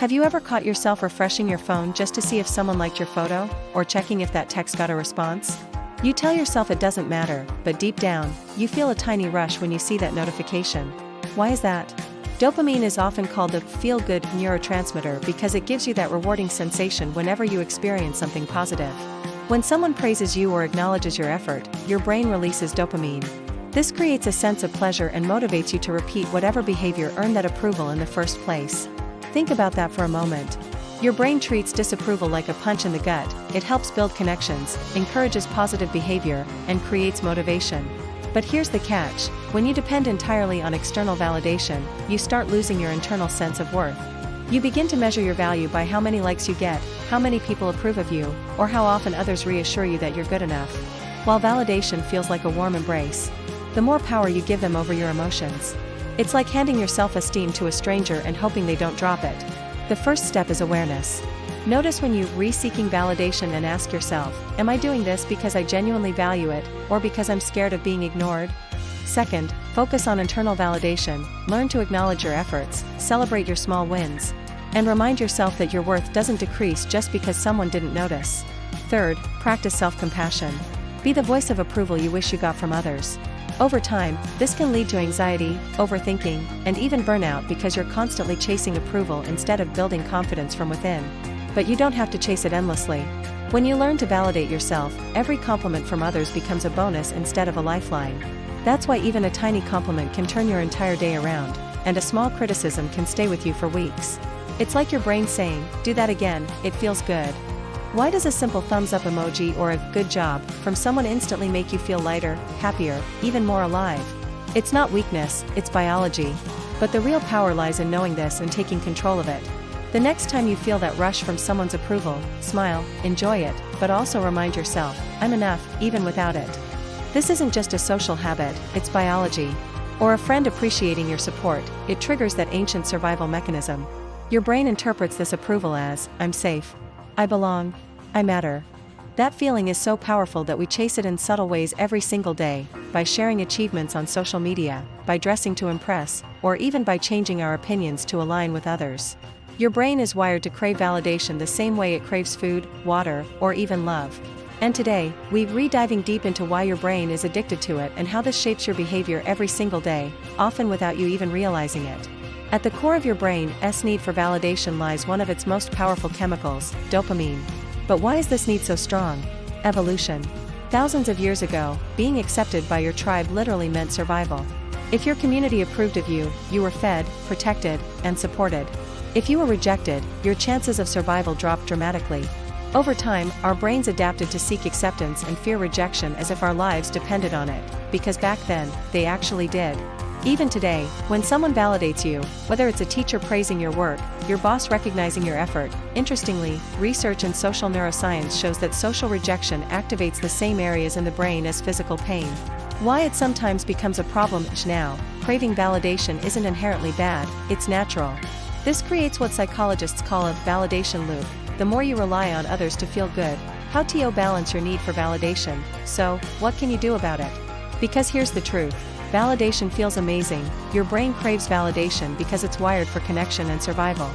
Have you ever caught yourself refreshing your phone just to see if someone liked your photo, or checking if that text got a response? You tell yourself it doesn't matter, but deep down, you feel a tiny rush when you see that notification. Why is that? Dopamine is often called the feel-good neurotransmitter because it gives you that rewarding sensation whenever you experience something positive. When someone praises you or acknowledges your effort, your brain releases dopamine. This creates a sense of pleasure and motivates you to repeat whatever behavior earned that approval in the first place. Think about that for a moment. Your brain treats disapproval like a punch in the gut. It helps build connections, encourages positive behavior, and creates motivation. But here's the catch: when you depend entirely on external validation, you start losing your internal sense of worth. You begin to measure your value by how many likes you get, how many people approve of you, or how often others reassure you that you're good enough. While validation feels like a warm embrace, the more power you give them over your emotions. It's like handing your self-esteem to a stranger and hoping they don't drop it. The first step is awareness. Notice when you're seeking validation and ask yourself, am I doing this because I genuinely value it, or because I'm scared of being ignored? Second, focus on internal validation. Learn to acknowledge your efforts, celebrate your small wins, and remind yourself that your worth doesn't decrease just because someone didn't notice. Third, practice self-compassion. Be the voice of approval you wish you got from others. Over time, this can lead to anxiety, overthinking, and even burnout because you're constantly chasing approval instead of building confidence from within. But you don't have to chase it endlessly. When you learn to validate yourself, every compliment from others becomes a bonus instead of a lifeline. That's why even a tiny compliment can turn your entire day around, and a small criticism can stay with you for weeks. It's like your brain saying, "Do that again, it feels good." Why does a simple thumbs up emoji or a "good job" from someone instantly make you feel lighter, happier, even more alive? It's not weakness, it's biology. But the real power lies in knowing this and taking control of it. The next time you feel that rush from someone's approval, smile, enjoy it, but also remind yourself, I'm enough, even without it. This isn't just a social habit, it's biology. Or a friend appreciating your support, it triggers that ancient survival mechanism. Your brain interprets this approval as, I'm safe, I belong, I matter. That feeling is so powerful that we chase it in subtle ways every single day, by sharing achievements on social media, by dressing to impress, or even by changing our opinions to align with others. Your brain is wired to crave validation the same way it craves food, water, or even love. And today, we're diving deep into why your brain is addicted to it and how this shapes your behavior every single day, often without you even realizing it. At the core of your brain's need for validation lies one of its most powerful chemicals, dopamine. But why is this need so strong? Evolution. Thousands of years ago, being accepted by your tribe literally meant survival. If your community approved of you, you were fed, protected, and supported. If you were rejected, your chances of survival dropped dramatically. Over time, our brains adapted to seek acceptance and fear rejection as if our lives depended on it, because back then, they actually did. Even today, when someone validates you, whether it's a teacher praising your work, your boss recognizing your effort, interestingly, research in social neuroscience shows that social rejection activates the same areas in the brain as physical pain. Why it sometimes becomes a problem now, craving validation isn't inherently bad, it's natural. This creates what psychologists call a validation loop. The more you rely on others to feel good, how do you balance your need for validation? So, what can you do about it? Because here's the truth. Validation feels amazing. Your brain craves validation because it's wired for connection and survival.